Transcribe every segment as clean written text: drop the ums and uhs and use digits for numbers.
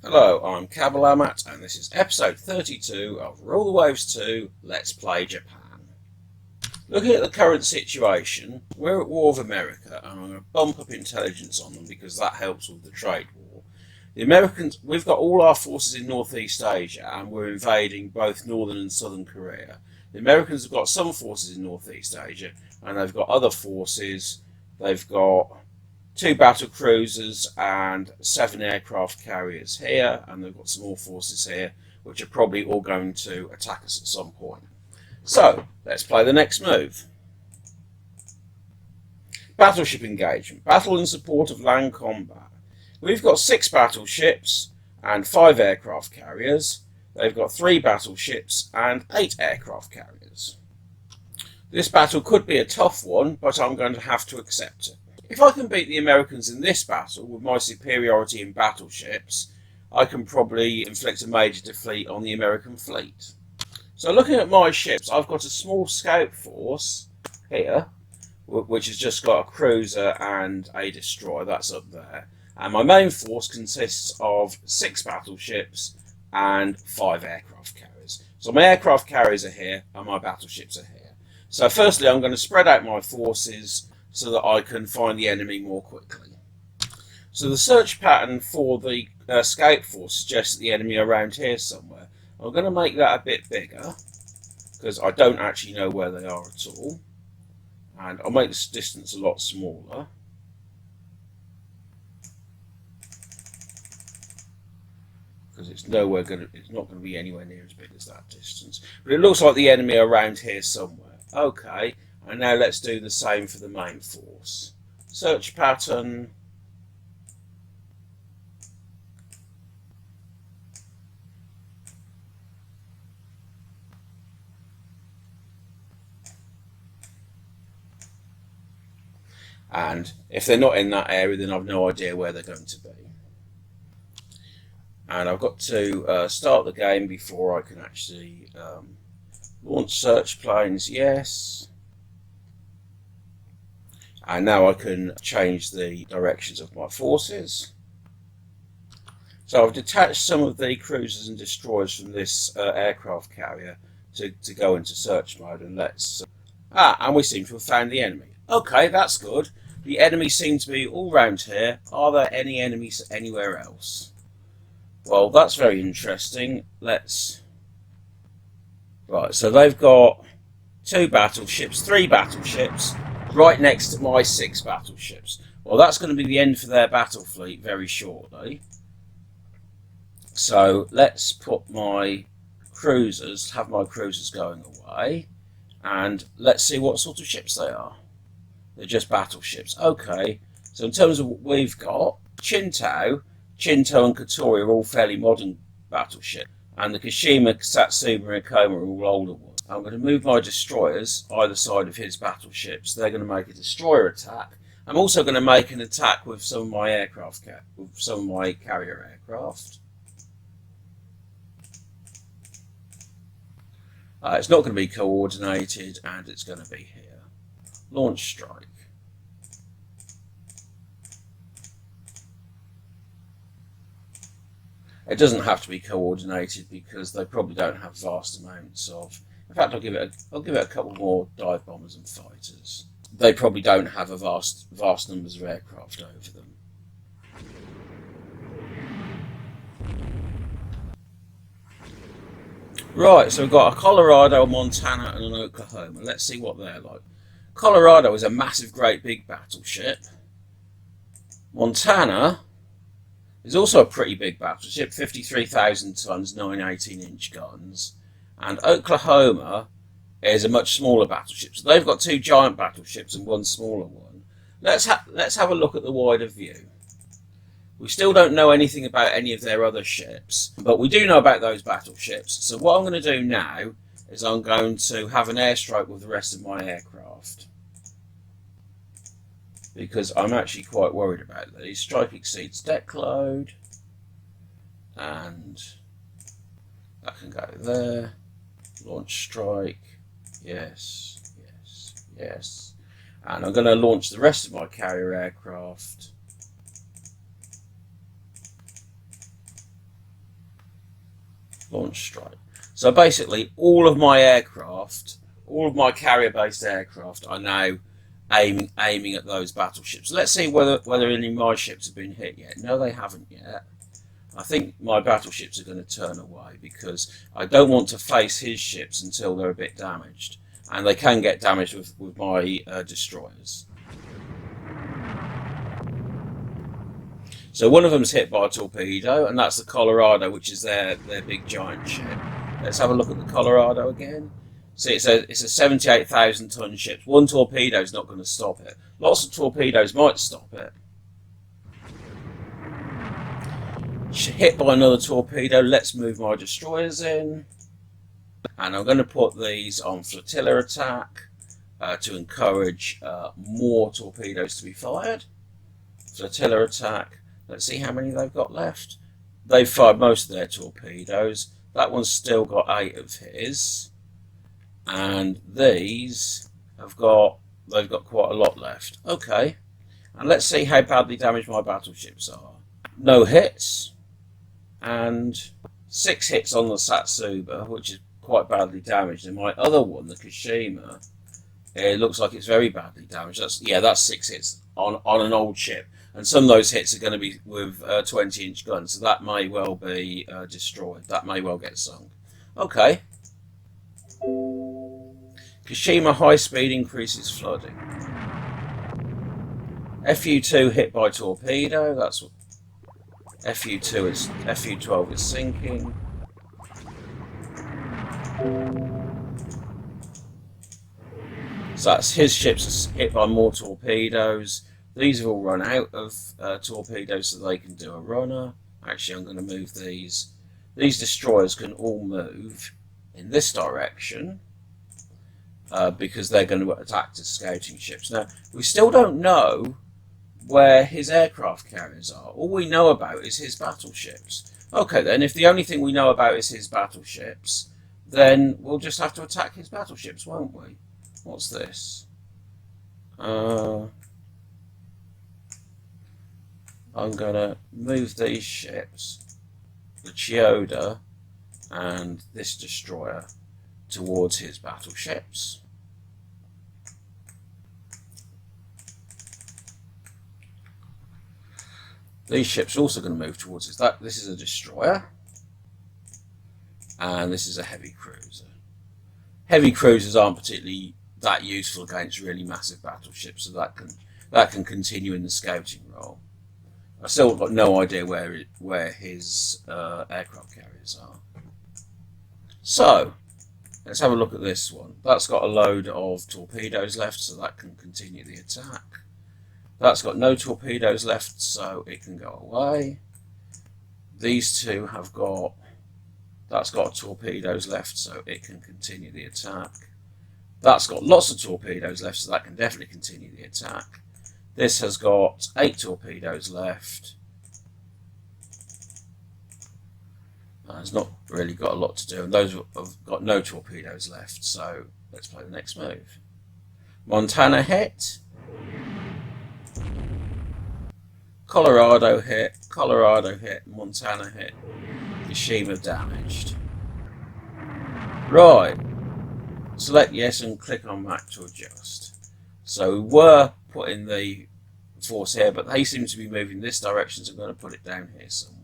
Hello, I'm Kabalamat, and this is episode 32 of Rule the Waves 2 Let's Play Japan. Looking at the current situation, we're at war with America, and I'm going to bump up intelligence on them because that helps with the trade war. The Americans, we've got all our forces in Northeast Asia, and we're invading both Northern and Southern Korea. The Americans have got some forces in Northeast Asia, and they've got other forces. They've got 2 battle cruisers and 7 aircraft carriers here, and they've got some more forces here, which are probably all going to attack us at some point. So, let's play the next move. Battleship engagement. Battle in support of land combat. We've got 6 battleships and 5 aircraft carriers. They've got 3 battleships and 8 aircraft carriers. This battle could be a tough one, but I'm going to have to accept it. If I can beat the Americans in this battle with my superiority in battleships, I can probably inflict a major defeat on the American fleet. So looking at my ships, I've got a small scout force here, which has just got a cruiser and a destroyer, that's up there. And my main force consists of 6 battleships and 5 aircraft carriers. So my aircraft carriers are here and my battleships are here. So firstly, I'm going to spread out my forces so that I can find the enemy more quickly. So the search pattern for the scout force suggests the enemy around here somewhere. I'm going to make that a bit bigger because I don't actually know where they are at all, and I'll make this distance a lot smaller. Because it's not going to be anywhere near as big as that distance. But it looks like the enemy are around here somewhere. Okay. And now let's do the same for the main force. Search pattern. And if they're not in that area, then I've no idea where they're going to be. And I've got to start the game before I can actually launch search planes. Yes. And now I can change the directions of my forces. So I've detached some of the cruisers and destroyers from this aircraft carrier to go into search mode, and let's... and we seem to have found the enemy. Okay, that's good. The enemy seems to be all round here. Are there any enemies anywhere else? Well, that's very interesting. Let's... Right, so they've got 2 battleships, 3 battleships, right next to my 6 battleships. Well, that's going to be the end for their battle fleet very shortly. So let's put my cruisers, have my cruisers going away, and let's see what sort of ships they are. They're just battleships. Okay, so in terms of what we've got, Chinto and Katori are all fairly modern battleships, and the Kashima, Satsuma and Ikoma are all older ones. I'm going to move my destroyers either side of his battleships. They're going to make a destroyer attack. I'm also going to make an attack with some of my aircraft, with some of my carrier aircraft. It's not going to be coordinated, and it's going to be here. Launch strike. It doesn't have to be coordinated because they probably don't have vast amounts of... In fact, I'll give it a couple more dive bombers and fighters. They probably don't have a vast numbers of aircraft over them. Right, so we've got a Colorado, a Montana, and an Oklahoma. Let's see what they're like. Colorado is a massive, great big battleship. Montana is also a pretty big battleship, 53,000 tons, 9 18-inch guns. And Oklahoma is a much smaller battleship. So they've got 2 giant battleships and 1 smaller one. Let's have a look at the wider view. We still don't know anything about any of their other ships, but we do know about those battleships. So what I'm going to do now is I'm going to have an airstrike with the rest of my aircraft, because I'm actually quite worried about these. Strike exceeds deck load, and that can go there. Launch strike. Yes, yes, yes. And I'm going to launch the rest of my carrier aircraft Launch strike. So basically, all of my aircraft, all of my carrier-based aircraft, are now aiming at those battleships. Let's see whether any of my ships have been hit yet. No, they haven't yet. I think my battleships are going to turn away because I don't want to face his ships until they're a bit damaged, and they can get damaged with my destroyers. So one of them's hit by a torpedo, and that's the Colorado, which is their big giant ship. Let's have a look at the Colorado again. See, it's a 78,000 ton ship. One torpedo is not going to stop it. Lots of torpedoes might stop it. Hit by another torpedo. Let's move my destroyers in, and I'm going to put these on flotilla attack to encourage more torpedoes to be fired. Flotilla attack. Let's see how many they've got left. They've fired most of their torpedoes. That one's still got 8 of his, and they've got quite a lot left. Okay, and let's see how badly damaged my battleships are. No hits, and 6 hits on the Satsuba, which is quite badly damaged. And my other one, the Kashima, it looks like it's very badly damaged. That's 6 hits on an old ship. And some of those hits are going to be with 20-inch guns, so that may well be destroyed. That may well get sunk. Okay. Kashima high speed increases flooding. FU2 hit by torpedo. That's what FU12 is sinking. So that's his ships hit by more torpedoes. These have all run out of torpedoes, so they can do a runner. Actually, I'm going to move these. These destroyers can all move in this direction because they're going to attack as scouting ships. Now, we still don't know where his aircraft carriers are. All we know about is his battleships. Okay, then, if the only thing we know about is his battleships, then we'll just have to attack his battleships, won't we? What's this? I'm going to move these ships, the Chiyoda and this destroyer, towards his battleships. These ships are also going to move towards his. This is a destroyer, and this is a heavy cruiser. Heavy cruisers aren't particularly that useful against really massive battleships, so that can continue in the scouting role. I've still got no idea where his aircraft carriers are. So, let's have a look at this one. That's got a load of torpedoes left, so that can continue the attack. That's got no torpedoes left, so it can go away. These two have got... That's got torpedoes left, so it can continue the attack. That's got lots of torpedoes left, so that can definitely continue the attack. This has got 8 torpedoes left. It's not really got a lot to do, and those have got no torpedoes left, so let's play the next move. Montana hit. Colorado hit. Colorado hit. Montana hit. Kashima damaged. Right. Select yes and click on map to adjust. So we were putting the force here, but they seem to be moving this direction, so I'm going to put it down here somewhere.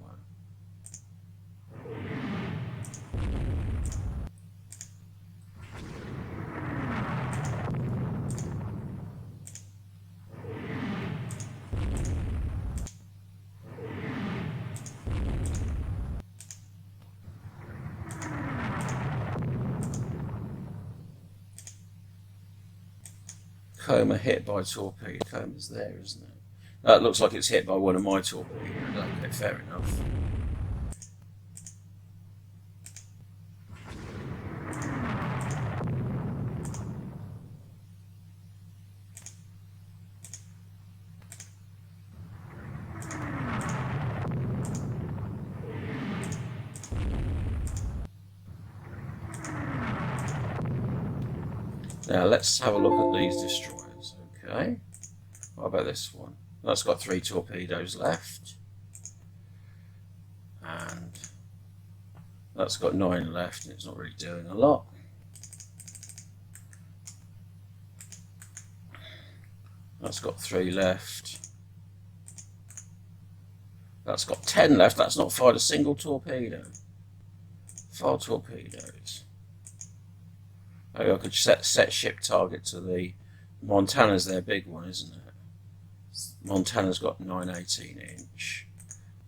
Coma hit by torpedo. Coma's there, isn't it? That looks like it's hit by one of my torpedoes. Okay, fair enough. Now let's have a look at these destroyers. Okay, what about this one? That's got 3 torpedoes left, and That's got 9 left and it's not really doing a lot. That's got 3 left. That's got 10 left. That's not fired a single torpedo. 4 torpedoes. Maybe I could set ship target to the Montana's their big one, isn't it? Montana's got 9/18 inch.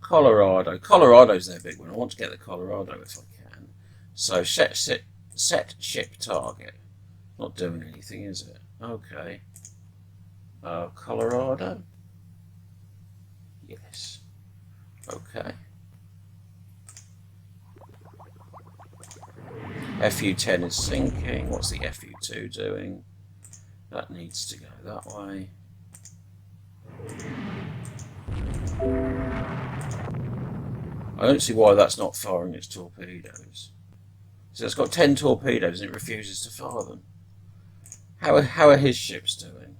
Colorado's their big one. I want to get the Colorado if I can. So set ship target. Not doing anything, is it? Okay. Colorado. Yes. Okay. FU-10 is sinking. What's the FU-2 doing? That needs to go that way. I don't see why that's not firing its torpedoes. So it's got 10 torpedoes and it refuses to fire them. How are his ships doing?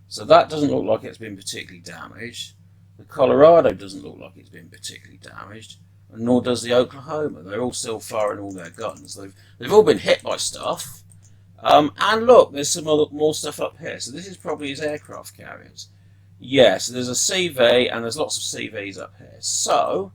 So that doesn't look like it's been particularly damaged. The Colorado doesn't look like it's been particularly damaged, and nor does the Oklahoma. They're all still firing all their guns. They've all been hit by stuff. And look, there's some more stuff up here. So this is probably his aircraft carriers. Yeah, so there's a CV and there's lots of CVs up here. So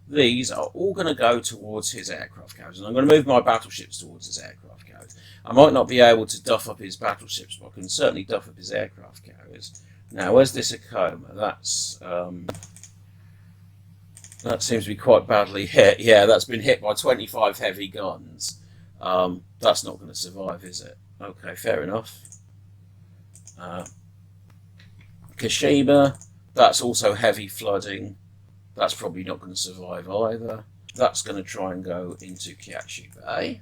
these are all going to go towards his aircraft carriers. And I'm going to move my battleships towards his aircraft carriers. I might not be able to duff up his battleships, but I can certainly duff up his aircraft carriers. Now, where's this Acoma? That seems to be quite badly hit. Yeah, that's been hit by 25 heavy guns. That's not going to survive, is it? Okay, fair enough. Kashima, that's also heavy flooding. That's probably not going to survive either. That's going to try and go into Kyachi Bay.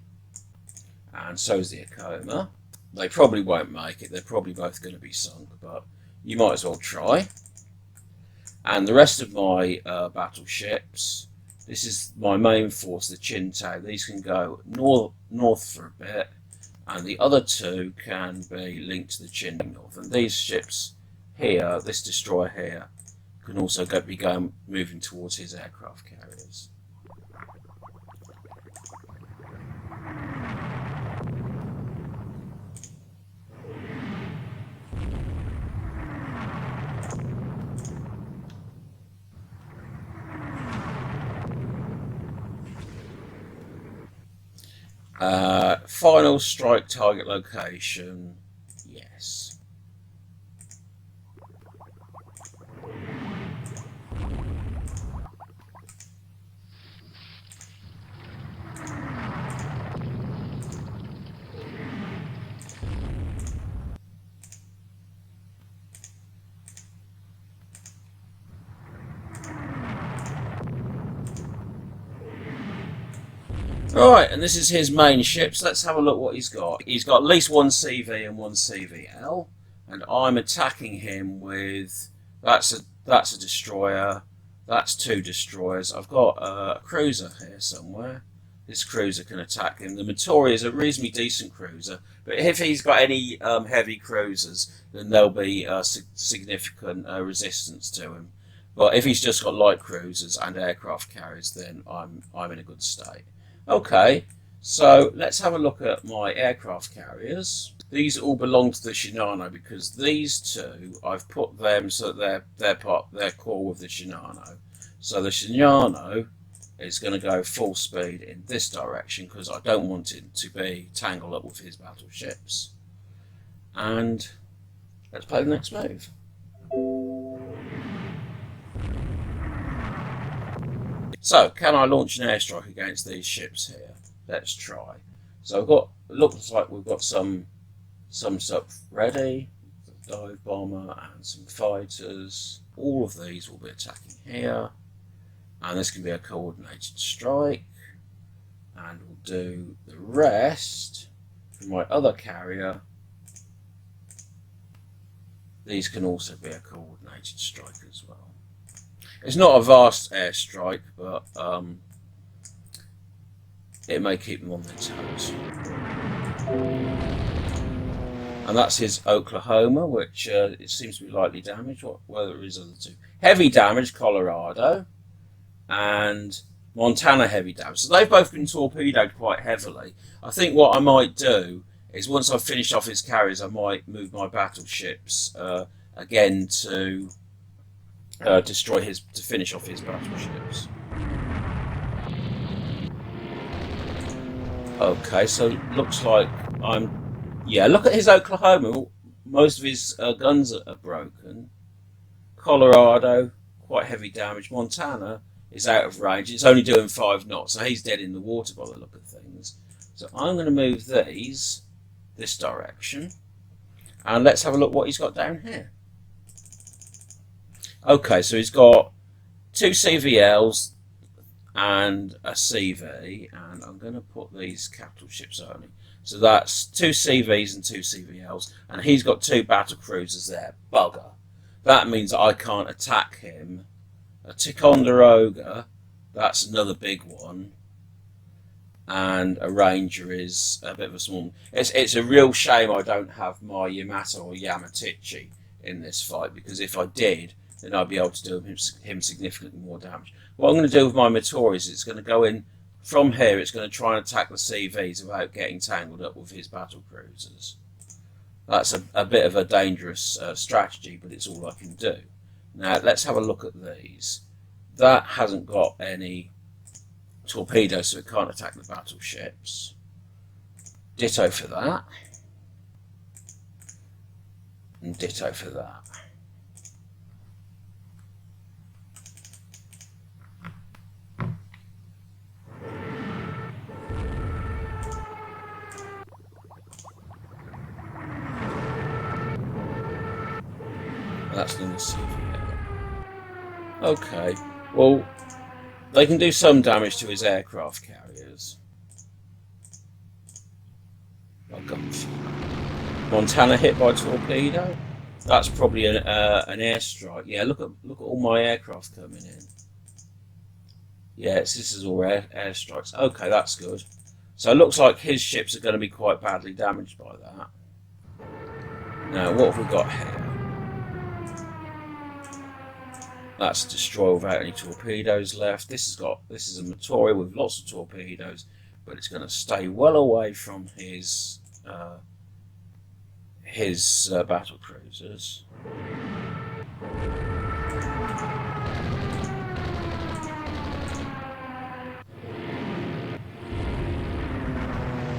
And so's the Acoma. They probably won't make it. They're probably both going to be sunk, but you might as well try. And the rest of my battleships, this is my main force, the Qingtao. These can go north for a bit, and the other 2 can be linked to the Qing north. And these ships here, this destroyer here, can also be moving towards his aircraft carriers. Final strike target location, yes. Alright, and this is his main ships. Let's have a look what he's got. He's got at least 1 CV and 1 CVL, and I'm attacking him with, that's a destroyer, that's 2 destroyers. I've got a cruiser here somewhere. This cruiser can attack him. The Mattori is a reasonably decent cruiser, but if he's got any heavy cruisers, then there'll be significant resistance to him. But if he's just got light cruisers and aircraft carriers, then I'm in a good state. Okay, so let's have a look at my aircraft carriers. These all belong to the Shinano because these 2, I've put them so that they're core with the Shinano. So the Shinano is going to go full speed in this direction because I don't want it to be tangled up with his battleships. And let's play the next move. So, can I launch an airstrike against these ships here? Let's try. So looks like we've got some stuff ready. A dive bomber and some fighters. All of these will be attacking here. And this can be a coordinated strike. And we'll do the rest for my other carrier. These can also be a coordinated strike as well. It's not a vast airstrike, but it may keep them on their toes. And that's his Oklahoma, which it seems to be lightly damaged. What were his other 2? Heavy damage, Colorado, and Montana heavy damage. So they've both been torpedoed quite heavily. I think what I might do is once I've finished off his carriers, I might move my battleships again to to finish off his battleships. Okay, so looks like yeah, look at his Oklahoma. Most of his guns are broken. Colorado, quite heavy damage. Montana is out of range. It's only doing 5 knots, so he's dead in the water by the look of things. So I'm going to move these this direction, and let's have a look what he's got down here. Okay, so he's got 2 CVLs and a CV, and I'm going to put these capital ships only. So that's 2 CVs and 2 CVLs, and he's got 2 battle cruisers there. Bugger. That means I can't attack him. A Ticonderoga, that's another big one, and a Ranger is a bit of a small one. It's a real shame I don't have my Yamato or Yamatichi in this fight, because if I did, then I'd be able to do him significantly more damage. What I'm going to do with my Motori is it's going to go in from here, it's going to try and attack the CVs without getting tangled up with his battle cruisers. That's a bit of a dangerous strategy, but it's all I can do. Now, let's have a look at these. That hasn't got any torpedoes, so it can't attack the battleships. Ditto for that. And ditto for that. That's another CVL. Okay, well, they can do some damage to his aircraft carriers. Montana hit by torpedo. That's probably an airstrike. Yeah, look at all my aircraft coming in. Yes, this is all airstrikes. Okay, that's good. So it looks like his ships are going to be quite badly damaged by that. Now, what have we got here? That's a destroyer without any torpedoes left. This is a Motori with lots of torpedoes, but it's going to stay well away from his battle cruisers.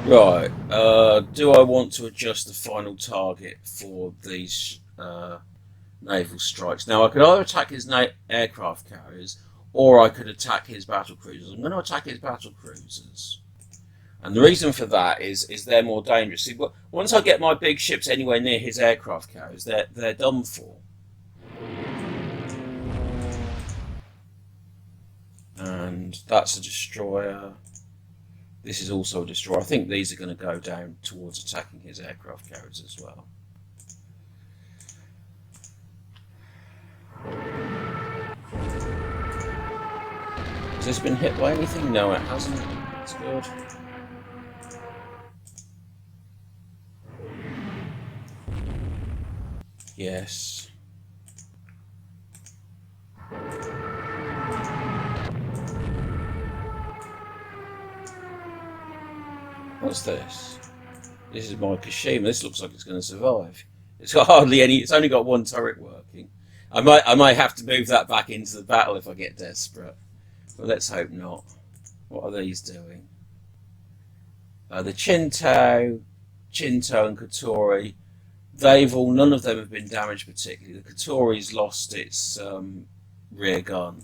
Right. Do I want to adjust the final target for these naval strikes? Now, I could either attack his aircraft carriers, or I could attack his battle cruisers. I'm going to attack his battle cruisers, and the reason for that is they're more dangerous. See, once I get my big ships anywhere near his aircraft carriers, they're done for. And that's a destroyer. This is also a destroyer. I think these are going to go down towards attacking his aircraft carriers as well. Has this been hit by anything? No, it hasn't. That's good. Yes. What's this? This is my Kashima. This looks like it's going to survive. It's got hardly any. It's only got 1 turret working. I might have to move that back into the battle if I get desperate, but let's hope not. What are these doing? The Chinto, and Katori. None of them have been damaged particularly. The Katori's lost its rear gun.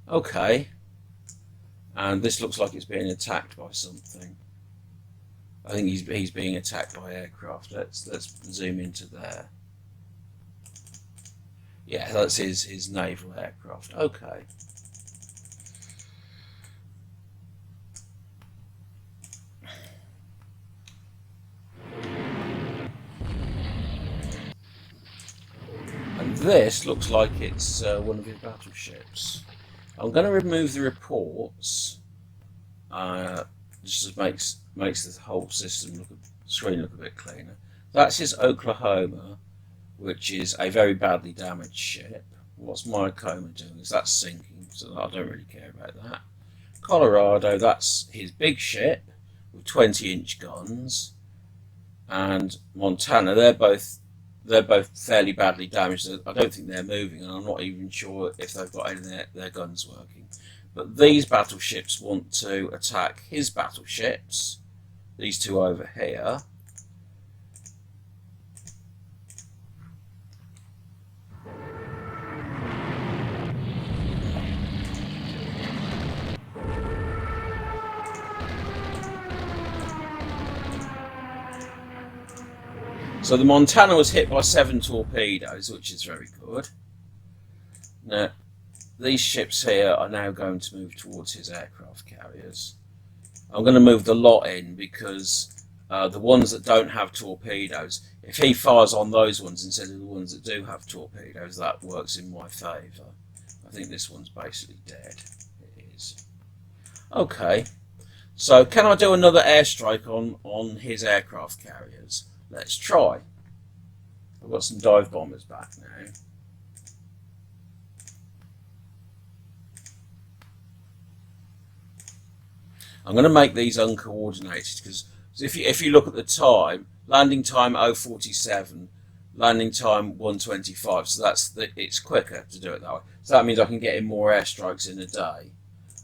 Okay, and this looks like it's being attacked by something. I think he's being attacked by aircraft. Let's zoom into there. Yeah, that's his naval aircraft. Okay. And this looks like it's one of his battleships. I'm going to remove the reports. Just makes the whole system screen look a bit cleaner. That's his Oklahoma, which is a very badly damaged ship. What's my Coma doing? Is that sinking? So I don't really care about that. Colorado, that's his big ship with 20-inch guns, and Montana, they're both fairly badly damaged. I don't think they're moving, and I'm not even sure if they've got any of their guns working. But these battleships want to attack his battleships, these two over here. So the Montana was hit by 7 torpedoes, which is very good. Now, these ships here are now going to move towards his aircraft carriers. I'm going to move the lot in because the ones that don't have torpedoes, if he fires on those ones instead of the ones that do have torpedoes, that works in my favour. I think this one's basically dead. It is. Okay, so can I do another airstrike on his aircraft carriers? Let's try. I've got some dive bombers back now. I'm going to make these uncoordinated because if you look at the time, landing time 0:47, landing time 1:25, so it's quicker to do it that way. So that means I can get in more airstrikes in a day.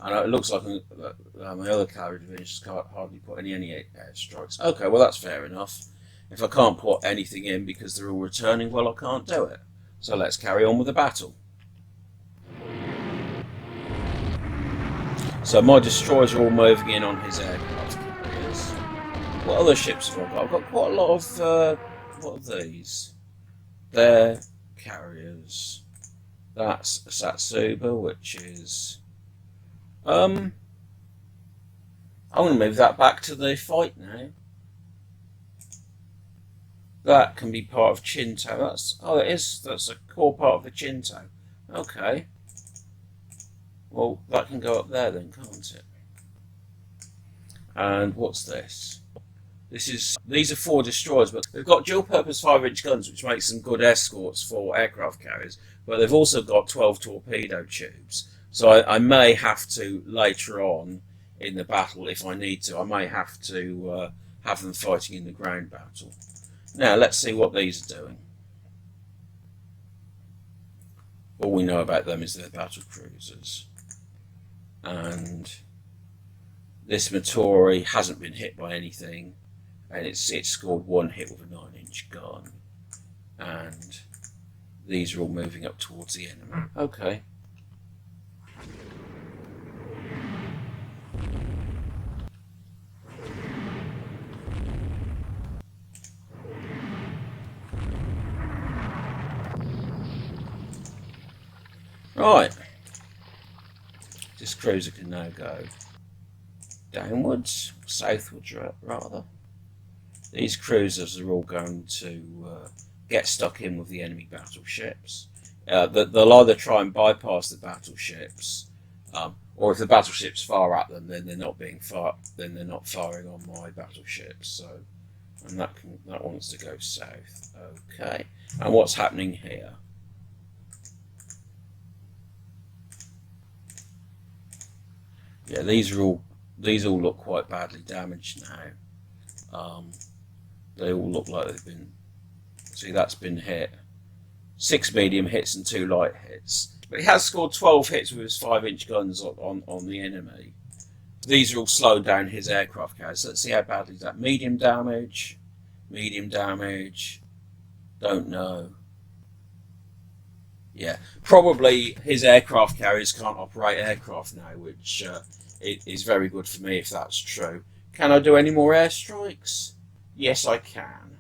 And it looks like my other cavalry divisions can't hardly put any airstrikes. Okay, well that's fair enough. If I can't put anything in because they're all returning, well, I can't do it. So let's carry on with the battle. So my destroyers are all moving in on his aircraft carriers. What other ships have I got? I've got quite a lot of, what are these? They're carriers. That's a Satsuba, which is... I'm going to move that back to the fight now. That can be part of Chinto. That's a core part of the Chinto. Okay. Well, that can go up there then, can't it? And what's this? These are 4 destroyers, but they've got dual-purpose 5-inch guns, which makes them good escorts for aircraft carriers. But they've also got 12 torpedo tubes. So I may have to later on in the battle, if I need to, I may have to have them fighting in the ground battle. Now, let's see what these are doing. All we know about them is they're battle cruisers. And this Matori hasn't been hit by anything. And it's scored 1 hit with a 9-inch gun. And these are all moving up towards the enemy. Okay. Right, this cruiser can now go downwards, southwards rather. These cruisers are all going to get stuck in with the enemy battleships. They'll either try and bypass the battleships, or if the battleships fire at them, then they're not firing on my battleships. So, and that wants to go south. Okay, and what's happening here? Yeah, these all look quite badly damaged now. They all look like they've been. See, that's been hit. 6 medium hits and 2 light hits. But he has scored 12 hits with his 5-inch guns on the enemy. These are all slowed down his aircraft carriers. Let's see how badly is that. Medium damage. Don't know. Yeah, probably his aircraft carriers can't operate aircraft now, which is very good for me if that's true. Can I do any more airstrikes? Yes, I can.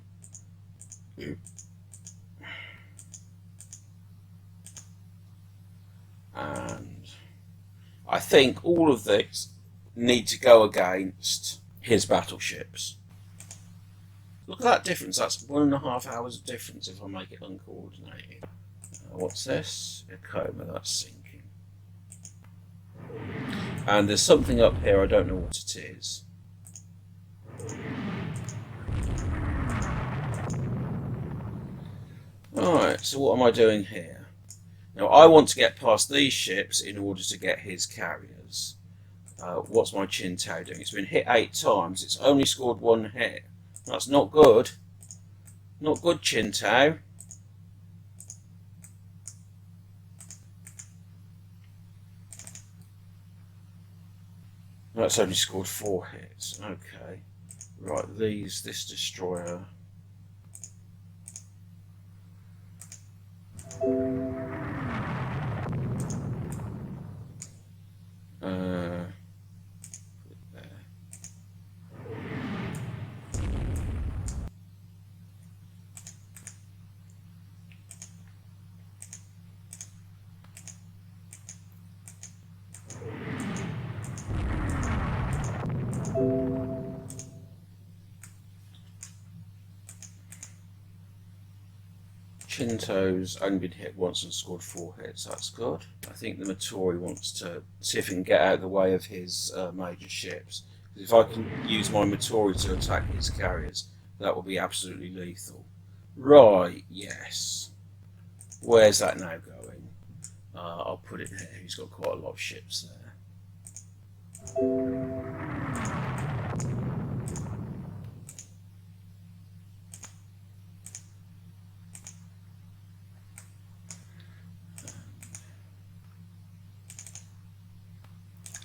And I think all of these need to go against his battleships. Look at that difference. That's 1.5 hours of difference if I make it uncoordinated. What's this? A coma, that's sinking. And there's something up here, I don't know what it is. Alright, so what am I doing here? Now I want to get past these ships in order to get his carriers. What's my Chinto doing? It's been hit 8 times. It's only scored 1 hit. That's not good. Not good, Chinto. That's only scored 4 hits. Okay. Right, this destroyer. Chinto's only been hit once and scored 4 hits. That's good. I think the Matori wants to see if he can get out of the way of his major ships. If I can use my Matori to attack his carriers, that will be absolutely lethal. Right, yes. Where's that now going? I'll put it here. He's got quite a lot of ships there.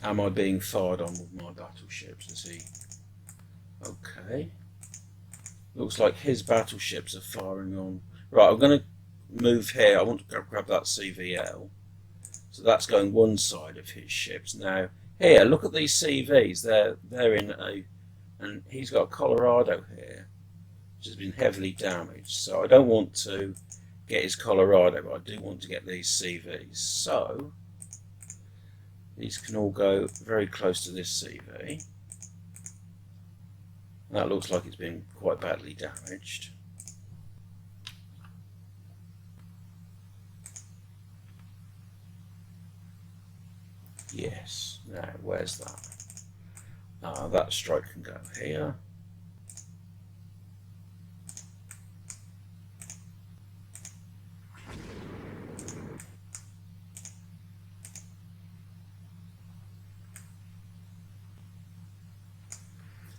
Am I being fired on with my battleships? Is he? Okay. Looks like his battleships are firing on. Right, I'm going to move here. I want to grab that CVL. So that's going one side of his ships. Now, here, look at these CVs. They're in a... And he's got a Colorado here, which has been heavily damaged. So I don't want to get his Colorado, but I do want to get these CVs. So... these can all go very close to this CV. That looks like it's been quite badly damaged. Yes, now where's that? That strike can go here.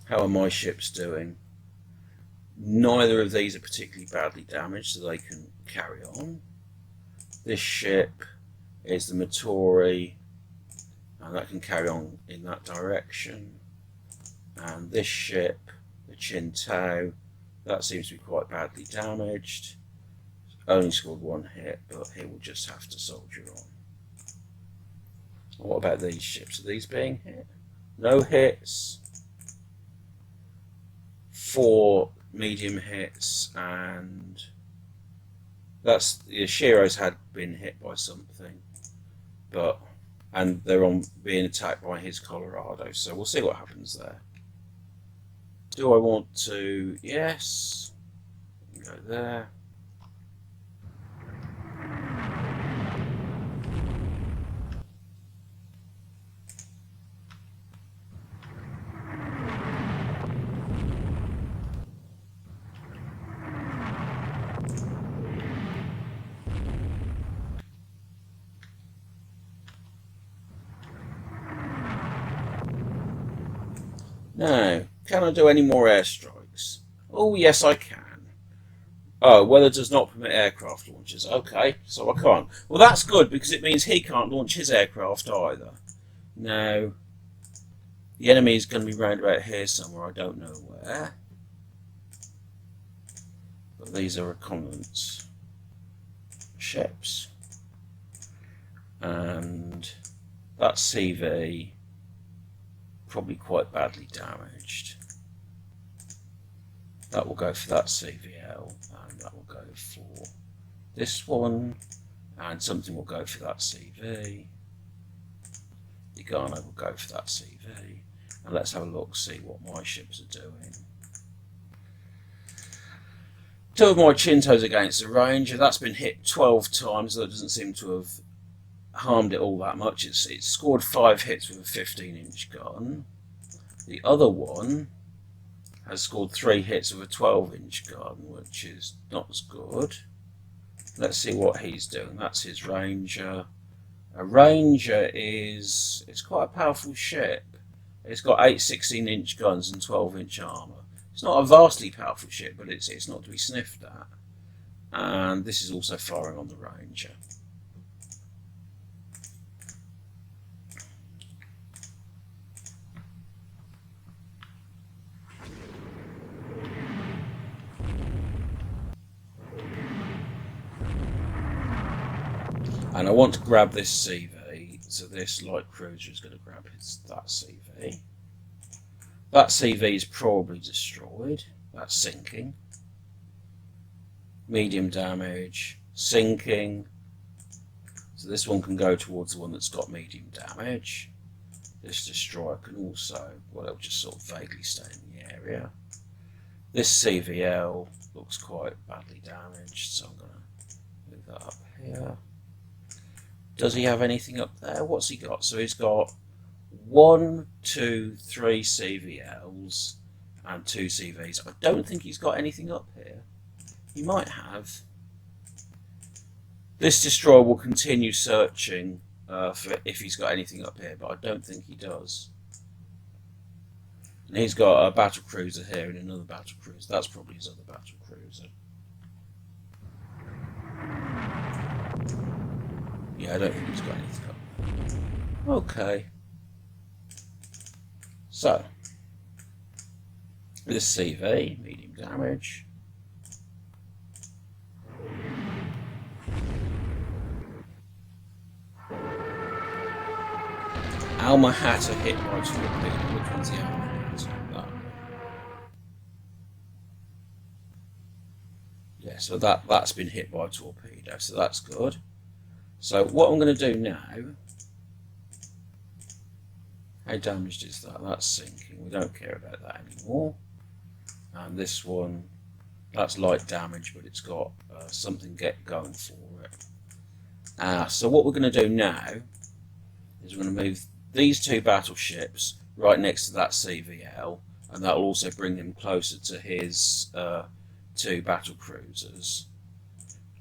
How are my ships doing? Neither of these are particularly badly damaged, so they can carry on. This ship is the Matori, and that can carry on in that direction. And this ship, the Chinto, that seems to be quite badly damaged. Only scored 1 hit, but he will just have to soldier on. What about these ships? Are these being hit? No hits. 4 medium hits, and that's the Shiro's had been hit by something, and they're on being attacked by his Colorado. So we'll see what happens there. Do I want to? Yes. Go there. Now, can I do any more airstrikes? Oh, yes, I can. Oh, weather does not permit aircraft launches. Okay, so I can't. Well, that's good, because it means he can't launch his aircraft either. Now, the enemy is going to be round about here somewhere. I don't know where. But these are reconnaissance ships. And that CV... probably quite badly damaged. That will go for that CVL, and that will go for this one, and something will go for that CV. The Ghana will go for that CV. And let's have a look, see what my ships are doing. 2 of my Chintos against the Ranger. That's been hit 12 times, so that doesn't seem to have harmed it all that much. It's scored 5 hits with a 15-inch gun. The other one has scored 3 hits with a 12-inch gun, which is not as good. Let's see what he's doing. That's his Ranger. A Ranger it's quite a powerful ship. It's got 8 16-inch guns and 12-inch armour. It's not a vastly powerful ship, but it's not to be sniffed at. And this is also firing on the Ranger. And I want to grab this CV, so this light cruiser is going to grab that CV. That CV is probably destroyed. That's sinking. Medium damage, sinking. So this one can go towards the one that's got medium damage. This destroyer can also, well, it'll just sort of vaguely stay in the area. This CVL looks quite badly damaged, so I'm going to move that up here. Does he have anything up there? What's he got? So he's got 1, 2, 3 CVLs and 2 CVs. I don't think he's got anything up here. He might have. This destroyer will continue searching for if he's got anything up here, but I don't think he does. And he's got a battle cruiser here and another battle cruiser. That's probably his other battle cruiser. Yeah, I don't think he's got anything up there. Okay. So, this CV, medium damage. Alma Hatter hit by torpedo. Which one's the Alma Hatter? That one. Yeah, so that's been hit by a torpedo, so that's good. So what I'm going to do now, how damaged is that? That's sinking. We don't care about that anymore. And this one, that's light damage, but it's got something going for it. So what we're going to do now is we're going to move these 2 battleships right next to that CVL, and that will also bring him closer to his 2 battle cruisers.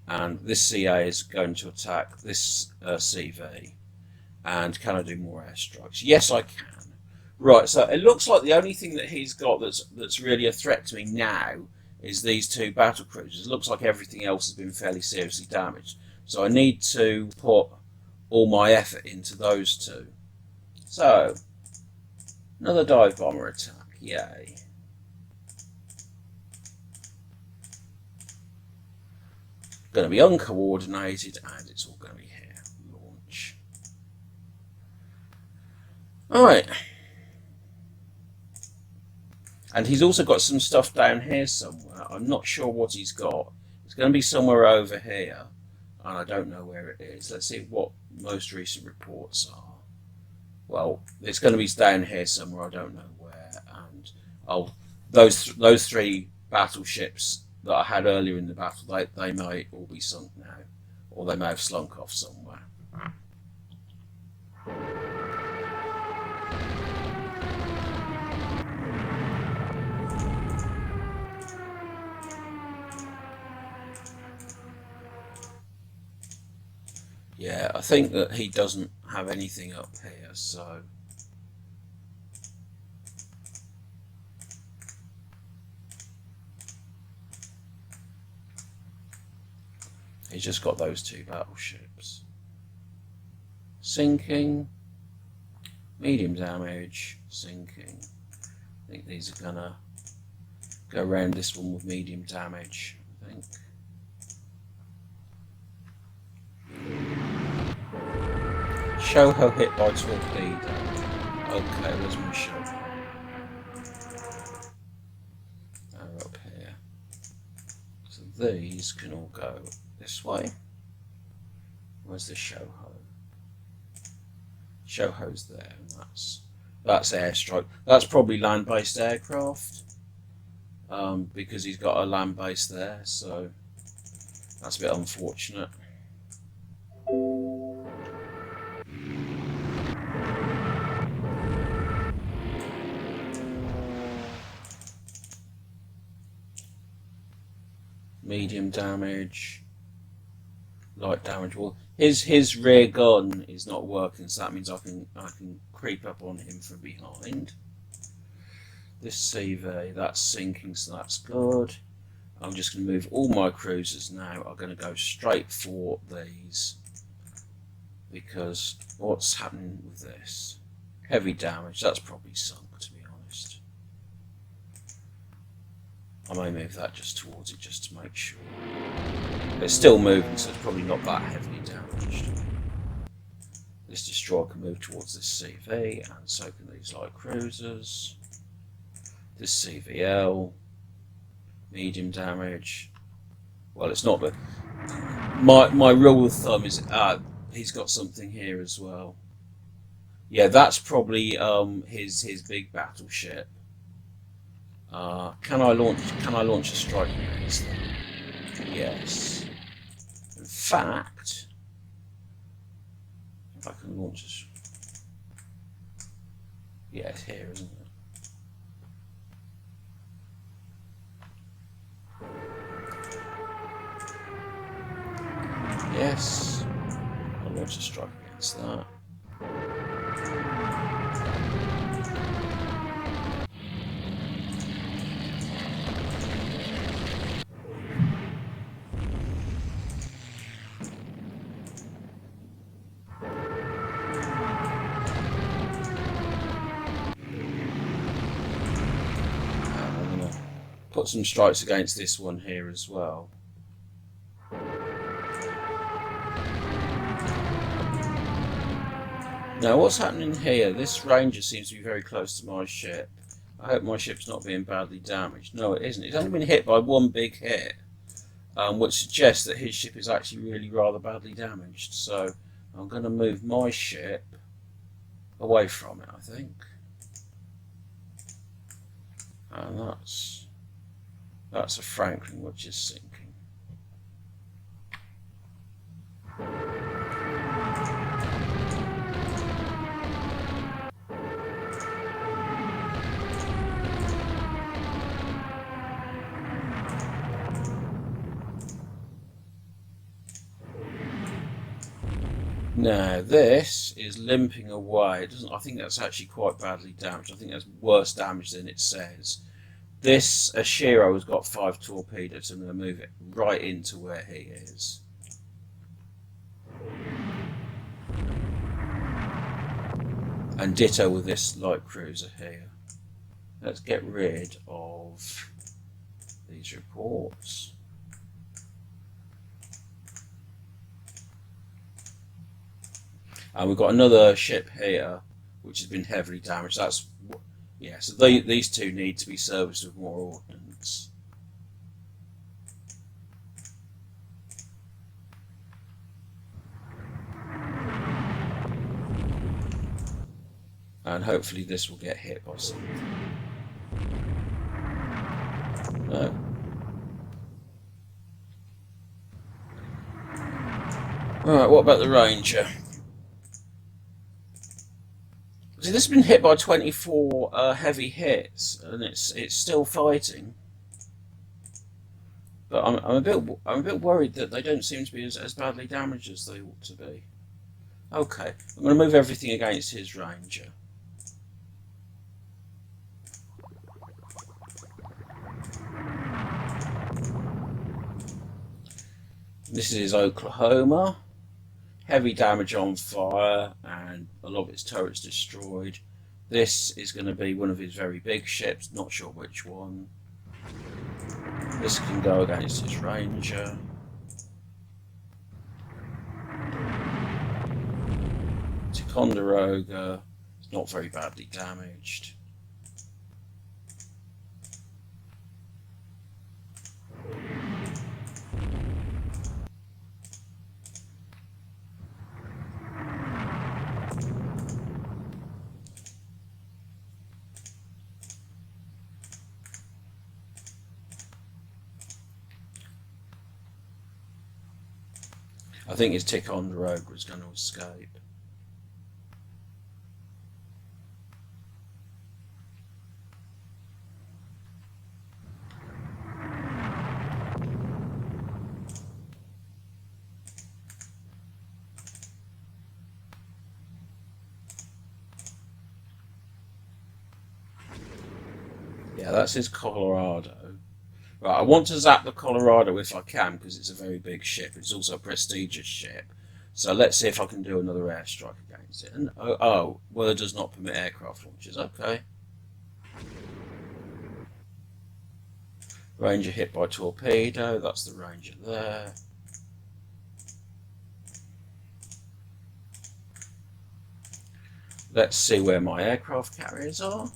And this CA is going to attack this CV. And can I do more airstrikes? Yes, I can. Right, so it looks like the only thing that he's got that's really a threat to me now is these 2 battle cruisers. It looks like everything else has been fairly seriously damaged. So I need to put all my effort into those 2. So, another dive bomber attack. Yay. Going to be uncoordinated, and it's all going to be here. Launch. Alright. And he's also got some stuff down here somewhere. I'm not sure what he's got. It's going to be somewhere over here, and I don't know where it is. Let's see what most recent reports are. Well, it's going to be down here somewhere. I don't know where. And those 3 battleships that I had earlier in the battle, they may all be sunk now, or they may have slunk off somewhere. Yeah, I think that he doesn't have anything up here, so he's just got those 2 battleships. Sinking, medium damage, sinking. I think these are gonna go around this one with medium damage, I think. Shoho hit by torpedo. Okay, where's my Shoho? They're up here. So these can all go this way. Where's the Shoho? Shoho's there, and that's airstrike. That's probably land-based aircraft, because he's got a land base there, so that's a bit unfortunate. Medium damage, light damage. Well, His rear gun is not working, so that means I can creep up on him from behind. This CV, that's sinking, so that's good. I'm just going to move all my cruisers now. Are going to go straight for these, because what's happening with this? Heavy damage. That's probably sunk, to be honest. I may move that just towards it just to make sure. It's still moving, so it's probably not that heavily damaged. This destroyer can move towards this CV, and so can these light cruisers. This CVL, medium damage. Well, it's not, but my rule of thumb is he's got something here as well. Yeah, that's probably his big battleship. Can I launch a strike against that? Yes. In fact, if I can launch a... Yeah, it's here, isn't it? Yes. I'll launch a strike against that. Put some strikes against this one here as well. Now what's happening here? This Ranger seems to be very close to my ship. I hope my ship's not being badly damaged. No, it isn't. It's only been hit by one big hit, which suggests that his ship is actually really rather badly damaged. So I'm going to move my ship away from it, I think. And that's a Franklin which is sinking. Now this is limping away. I think that's actually quite badly damaged. I think that's worse damage than it says. This Ashiro has got 5 torpedoes. I'm going to move it right into where he is. And ditto with this light cruiser here. Let's get rid of these reports. And we've got another ship here which has been heavily damaged. So these two need to be serviced with more ordnance. And hopefully this will get hit by something. No. Alright, what about the Ranger? See, this has been hit by 24 heavy hits, and it's still fighting. But I'm a bit worried that they don't seem to be as badly damaged as they ought to be. Okay, I'm going to move everything against his Ranger. This is Oklahoma. Heavy damage on fire and a lot of its turrets destroyed. This is going to be one of his very big ships, not sure which one. This can go against his Ranger. Ticonderoga is not very badly damaged. I think his Ticonderoga is going to escape. Yeah, that's his Colorado. Right, I want to zap the Colorado if I can because it's a very big ship. It's also a prestigious ship. So let's see if I can do another airstrike against it. And weather does not permit aircraft launches. Okay. Ranger hit by torpedo. That's the Ranger there. Let's see where my aircraft carriers are.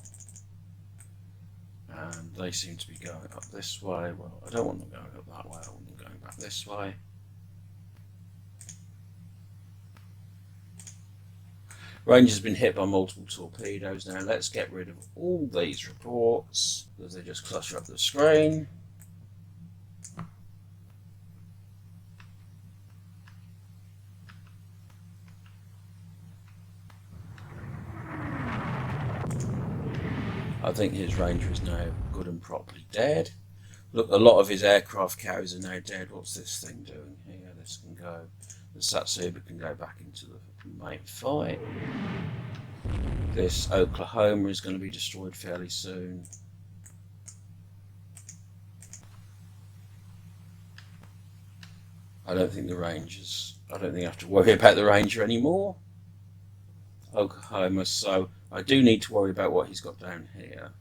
And they seem to be going up this way. Well, I don't want them going up that way. I want them going back this way. Ranger's been hit by multiple torpedoes. Now let's get rid of all these reports because they just clutter up the screen. I think his Ranger is now good and properly dead. Look, a lot of his aircraft carriers are now dead. What's this thing doing here? This can go. The Satsuba can go back into the main fight. This Oklahoma is going to be destroyed fairly soon. I don't think I have to worry about the Ranger anymore. Oklahoma, so I do need to worry about what he's got down here.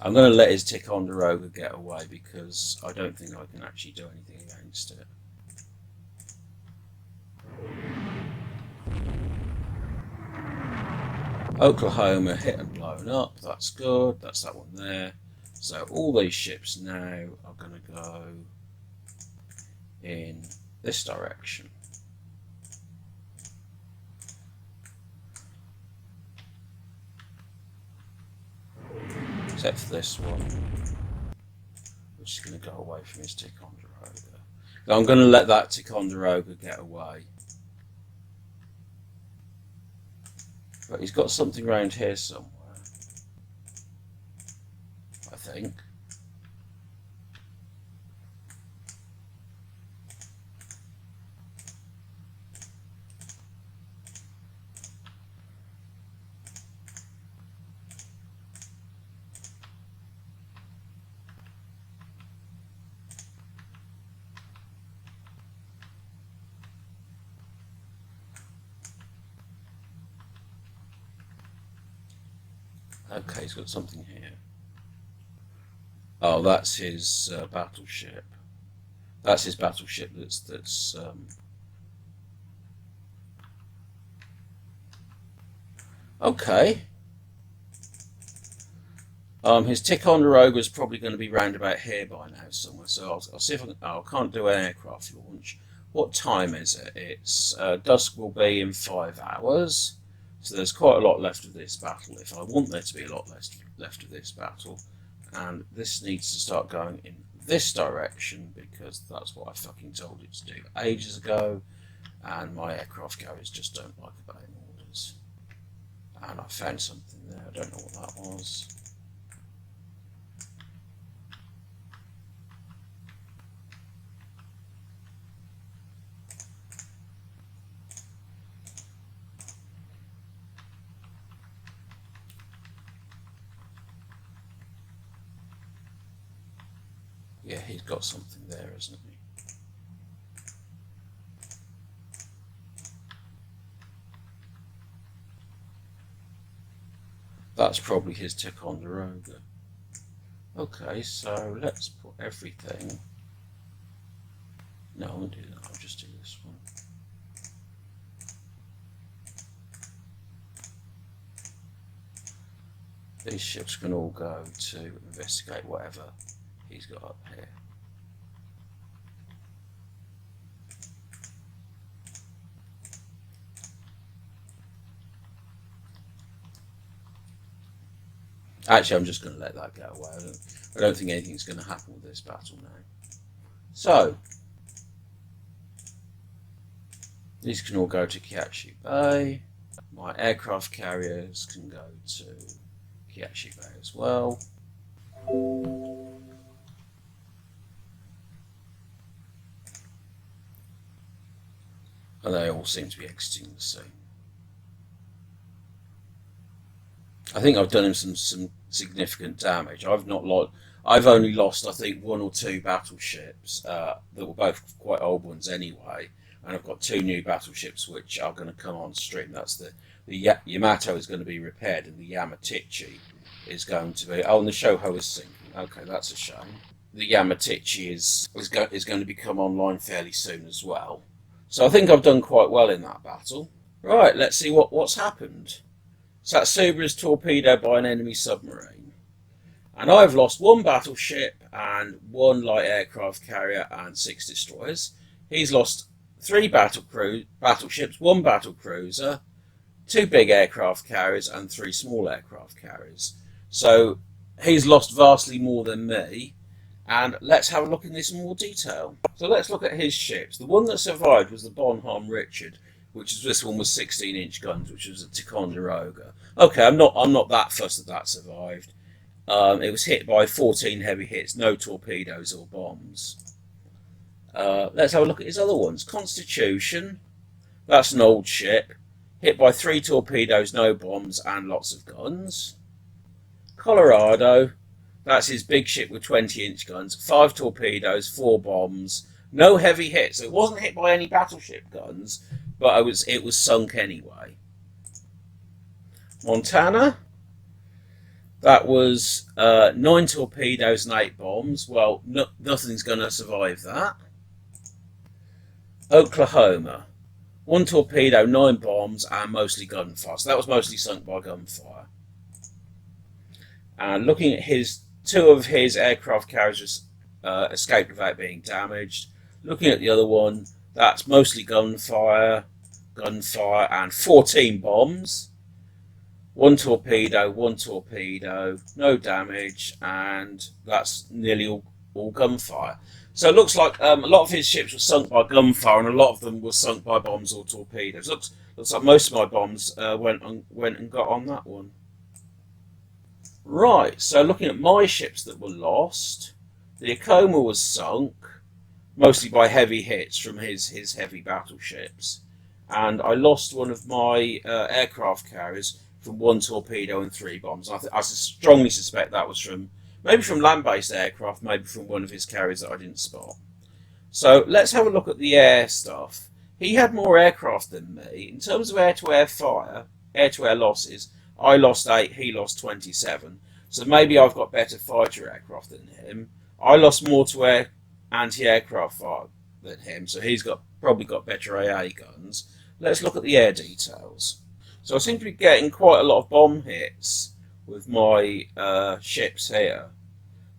I'm going to let his Ticonderoga get away because I don't think I can actually do anything against it. Oklahoma hit and blown up, that's good, that's that one there. So all these ships now are going to go in this direction. Except for this one, which is going to go away from his Ticonderoga. I'm going to let that Ticonderoga get away. But he's got something around here somewhere, I think. Okay, he's got something here. Oh, that's his battleship. That's his battleship. That's. Okay. His Ticonderoga is probably going to be round about here by now somewhere. So I'll see if I can. Oh, I can't do an aircraft launch. What time is it? It's dusk will be in 5 hours. So there's quite a lot left of this battle. If I want there to be a lot left of this battle, and this needs to start going in this direction because that's what I fucking told it to do ages ago, and my aircraft carriers just don't like obeying orders. And I found something there. I don't know what that was. Yeah, he's got something there, hasn't he? That's probably his Ticonderoga. Okay, so let's put everything. No, I won't do that. I'll just do this one. These ships can all go to investigate whatever he's got up here. Actually, I'm just going to let that get away. I don't think anything's going to happen with this battle now. So, these can all go to Kiachi Bay. My aircraft carriers can go to Kiachi Bay as well. And they all seem to be exiting the sea. I think I've done him some significant damage. I've only lost, I think, one or two battleships that were both quite old ones anyway, and I've got two new battleships which are going to come on stream. That's the Yamato is going to be repaired, and the Yamatichi is going to be. Oh, and the Shoho is sinking. Okay, that's a shame. The Yamatichi is going to become online fairly soon as well. So I think I've done quite well in that battle. Right, let's see what's happened. Satsuba is torpedoed by an enemy submarine. And I've lost one battleship and one light aircraft carrier and 6 destroyers. He's lost 3 battleships, 1 battle cruiser, 2 big aircraft carriers and 3 small aircraft carriers. So he's lost vastly more than me. And let's have a look in this in more detail. So let's look at his ships. The one that survived was the Bonhomme Richard, which is this one with 16-inch guns, which was a Ticonderoga. Okay, I'm not that fussed that survived. It was hit by 14 heavy hits, no torpedoes or bombs. Let's have a look at his other ones. Constitution, that's an old ship, hit by 3 torpedoes, no bombs, and lots of guns. Colorado, that's his big ship with 20-inch guns, 5 torpedoes, 4 bombs, no heavy hits. So it wasn't hit by any battleship guns, but it was sunk anyway. Montana, that was 9 torpedoes and 8 bombs. Well, nothing's going to survive that. Oklahoma, 1 torpedo, 9 bombs, and mostly gunfire. So that was mostly sunk by gunfire. And looking at 2 of his aircraft carriers escaped without being damaged. Looking at the other one, that's mostly gunfire, and 14 bombs. 1 torpedo, no damage, and that's nearly all gunfire. So it looks like a lot of his ships were sunk by gunfire, and a lot of them were sunk by bombs or torpedoes. Looks like most of my bombs went and got on that one. Right, so looking at my ships that were lost, the Acoma was sunk, mostly by heavy hits from his heavy battleships. And I lost one of my aircraft carriers from 1 torpedo and 3 bombs. I strongly suspect that was maybe from land-based aircraft, maybe from one of his carriers that I didn't spot. So let's have a look at the air stuff. He had more aircraft than me. In terms of air-to-air fire, air-to-air losses, I lost 8, he lost 27. So maybe I've got better fighter aircraft than him. I lost more to air anti-aircraft fire than him, so he's probably got better AA guns. Let's look at the air details. So I seem to be getting quite a lot of bomb hits with my ships here.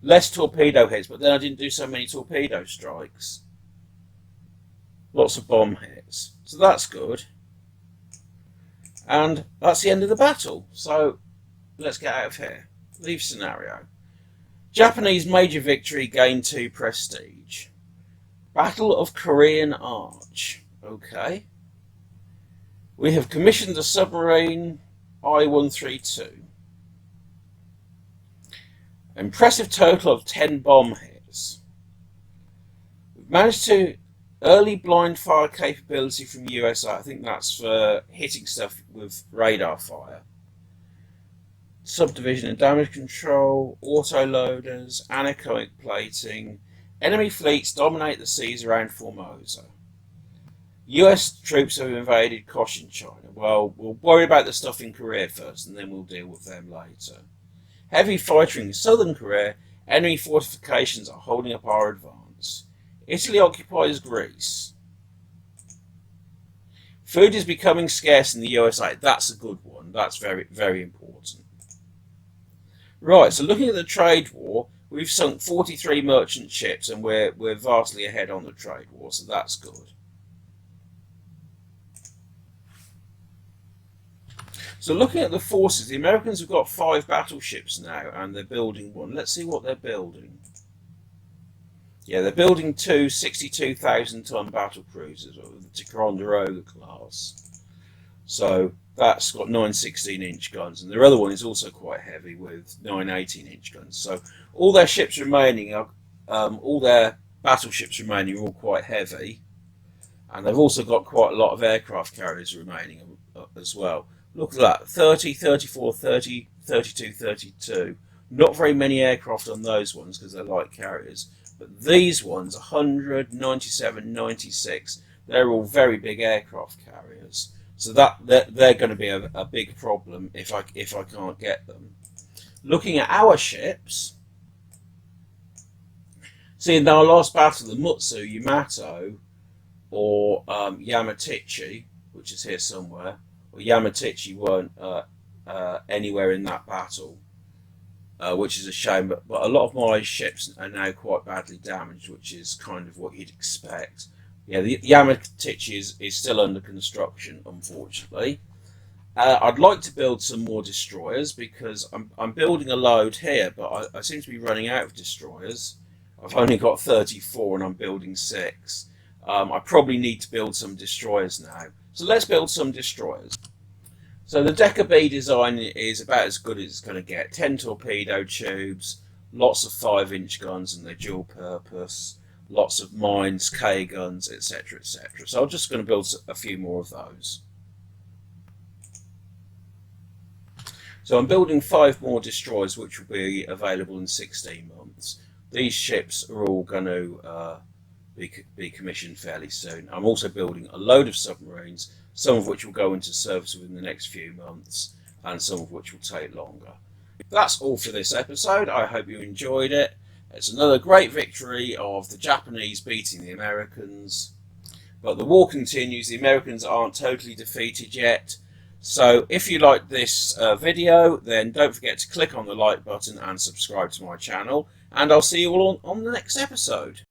Less torpedo hits, but then I didn't do so many torpedo strikes. Lots of bomb hits. So that's good. And that's the end of the battle. So let's get out of here. Leave scenario. Japanese major victory, gain 2 prestige. Battle of Korean Arch. Okay. We have commissioned a submarine I-132. Impressive total of 10 bomb hits. We've managed to early blind fire capability from USA. I think that's for hitting stuff with radar fire. Subdivision and damage control, autoloaders, anechoic plating. Enemy fleets dominate the seas around Formosa. US troops have invaded Cochinchina. Well, we'll worry about the stuff in Korea first, and then we'll deal with them later. Heavy fighting in southern Korea. Enemy fortifications are holding up our advance. Italy occupies Greece. Food is becoming scarce in the USA. That's a good one. That's very, very important. Right, so looking at the trade war, we've sunk 43 merchant ships, and we're vastly ahead on the trade war, so that's good. So looking at the forces, the Americans have got 5 battleships now, and they're building 1. Let's see what they're building. Yeah, they're building 2 62,000-ton battle cruisers of the Ticonderoga class. So that's got 9 16-inch guns, and their other one is also quite heavy with 9 18-inch guns. So all their ships remaining are, all their battleships remaining are all quite heavy, and they've also got quite a lot of aircraft carriers remaining as well. Look at that, 30, 34, 30, 32, 32. Not very many aircraft on those ones because they're light carriers, but these ones, 100, 97, 96, they're all very big aircraft carriers. So they're going to be a big problem if I can't get them. Looking at our ships, see in our last battle, the Mutsu, Yamato, or Yamatichi, which is here somewhere, or Yamatichi weren't anywhere in that battle, which is a shame. But a lot of my ships are now quite badly damaged, which is kind of what you'd expect. Yeah, the Yamatichi is still under construction, unfortunately. I'd like to build some more destroyers because I'm building a load here, but I seem to be running out of destroyers. I've only got 34 and I'm building 6. I probably need to build some destroyers now. So let's build some destroyers. So the Decker B design is about as good as it's going to get. 10 torpedo tubes, lots of 5-inch guns and they're dual purpose, lots of mines, K guns, etc, etc. So I'm just going to build a few more of those. So I'm building 5 more destroyers which will be available in 16 months. These ships are all going to be commissioned fairly soon. I'm also building a load of submarines, some of which will go into service within the next few months and some of which will take longer. That's all for this episode. I hope you enjoyed it. It's another great victory of the Japanese beating the Americans, but the war continues. The Americans aren't totally defeated yet. So if you like this video, then don't forget to click on the like button and subscribe to my channel, and I'll see you all on the next episode.